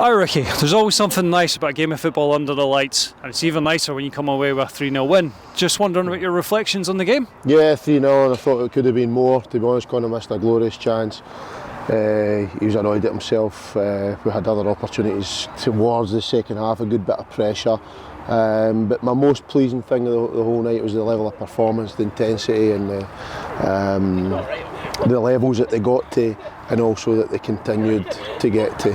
Hi Ricky, there's always something nice about a game of football under the lights, and it's even nicer when you come away with a 3-0 win. Just wondering about your reflections on the game? Yeah, 3-0, and I thought it could have been more. To be honest, Connor missed a glorious chance. He was annoyed at himself. We had other opportunities towards the second half, a good bit of pressure. But my most pleasing thing of the whole night was the level of performance, the intensity and the levels that they got to, and also that they continued to get to.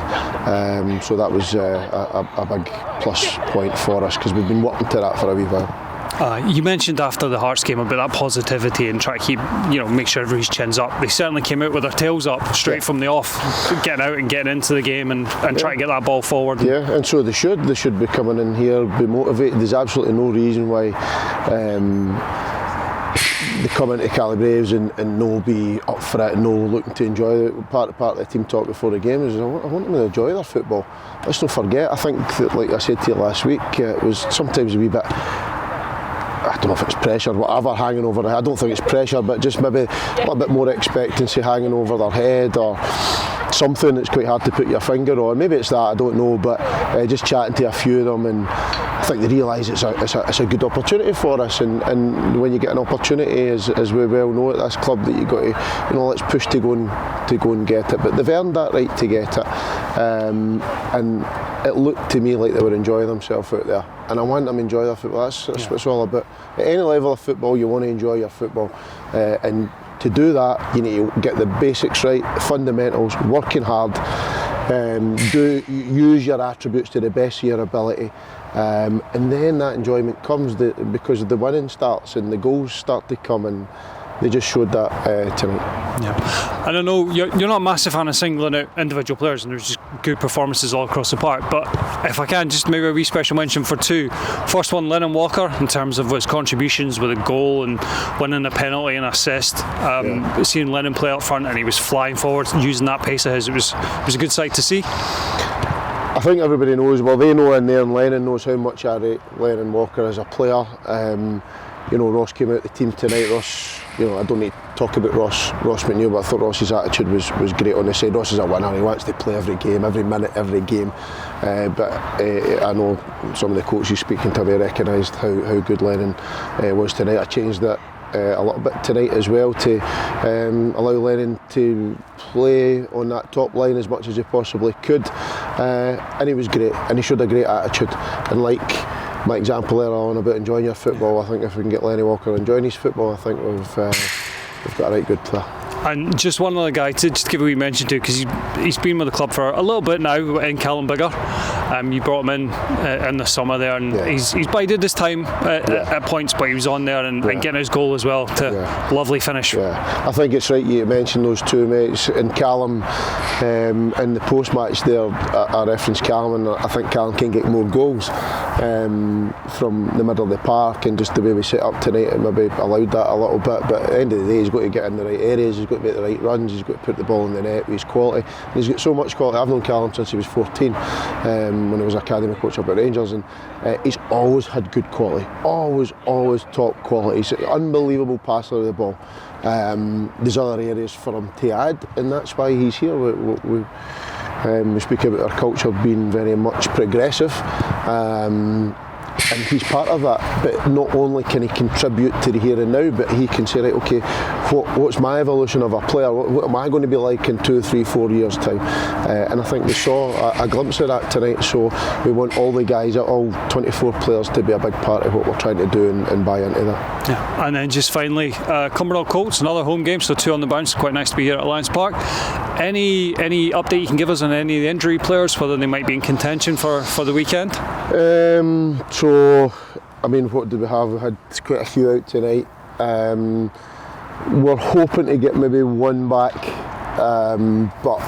So that was a big plus point for us, because we've been working to that for a wee while. You mentioned after the Hearts game about that positivity and try to keep, make sure everybody's chin's up. They certainly came out with their tails up straight from the off, getting out and getting into the game and try to get that ball forward. Yeah, and so they should be coming in here, be motivated. There's absolutely no reason why they come into Caledonian and no be up for it and no looking to enjoy it. Part of the team talk before the game is I want them to enjoy their football. Let's not forget, I think that, like I said to you last week, it was sometimes a wee bit, I don't know if it's pressure, whatever, hanging over their head. I don't think it's pressure, but just maybe a little bit more expectancy hanging over their head, or something that's quite hard to put your finger on. Maybe it's that, I don't know, but just chatting to a few of them, and I think they realise it's a good opportunity for us, and when you get an opportunity, as we well know at this club, that you've got to, let's push to go and get it. But they've earned that right to get it, and it looked to me like they were enjoying themselves out there, and I want them to enjoy their football. That's what it's all about. At any level of football, you want to enjoy your football, and to do that, you need to get the basics right, the fundamentals, working hard, use your attributes to the best of your ability, and then that enjoyment comes because the winning starts and the goals start to come, and they just showed that tonight. Yeah, and I know you're not a massive fan of singling out individual players, and there's just good performances all across the park, but if I can, just maybe a wee special mention for two. First one, Lennon Walker, in terms of his contributions with a goal and winning a penalty and assist. Seeing Lennon play up front, and he was flying forward using that pace of his, it was a good sight to see. I think everybody knows, well, they know in there, and Lennon knows how much I rate Lennon Walker as a player. Ross came out the team tonight. Ross, I don't need to talk about Ross McNeil, but I thought Ross's attitude was great on the side. Ross is a winner. He wants to play every game, every minute, every game. But I know some of the coaches speaking to me recognised how good Lennon was tonight. I changed that a little bit tonight as well to allow Lennon to play on that top line as much as he possibly could. And he was great, and he showed a great attitude. And like my example earlier on about enjoying your football, I think if we can get Lenny Walker enjoying his football, I think we've got a right good player. And just one other guy to just give a wee mention to, because he's been with the club for a little bit now, in Callum Biggar. You brought him in the summer there, and he's bided his time at points, but he was on there and getting his goal as well. Lovely finish. Yeah, I think it's right you mentioned those two mates, and Callum in the post-match there, I referenced Callum, and I think Callum can get more goals from the middle of the park, and just the way we set up tonight, and maybe allowed that a little bit. But at the end of the day, he's got to get in the right areas, he's got to make the right runs, he's got to put the ball in the net with his quality. And he's got so much quality. I've known Callum since he was 14, when he was academy coach up at Rangers, and he's always had good quality, always top quality. He's an unbelievable passer of the ball. There's other areas for him to add, and that's why he's here. We speak about our culture being very much progressive, and he's part of that. But not only can he contribute to the here and now, but he can say, right, okay, what's my evolution of a player? What am I going to be like in 2, 3, 4 years' time? And I think we saw a glimpse of that tonight. So we want all the guys, all 24 players, to be a big part of what we're trying to do and buy into that. Yeah. And then just finally, Cumbernauld Colts, another home game, so 2 on the bounce. Quite nice to be here at Alliance Park. Any update you can give us on any of the injury players, whether they might be in contention for the weekend? So, I mean, what did we have? We had quite a few out tonight. We're hoping to get maybe one back, but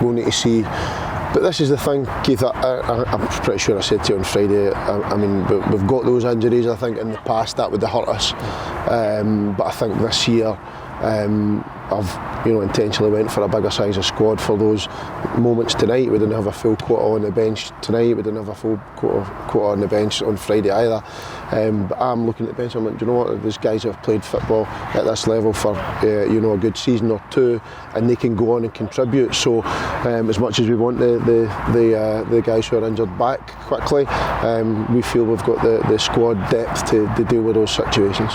we'll need to see. But this is the thing, Keith, I'm pretty sure I said to you on Friday, I mean, we've got those injuries, I think, in the past that would have hurt us. But I think this year, I've intentionally went for a bigger size of squad for those moments tonight. We didn't have a full quota on the bench tonight. We didn't have a full quota on the bench on Friday either. But I'm looking at the bench. I'm like, do you know what? These guys have played football at this level for a good season or two, and they can go on and contribute. So as much as we want the guys who are injured back quickly, we feel we've got the squad depth to deal with those situations.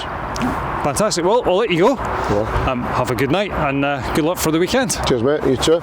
Fantastic. Well, I'll let you go. Yeah. Have a good night and good luck for the weekend. Cheers, mate. You too.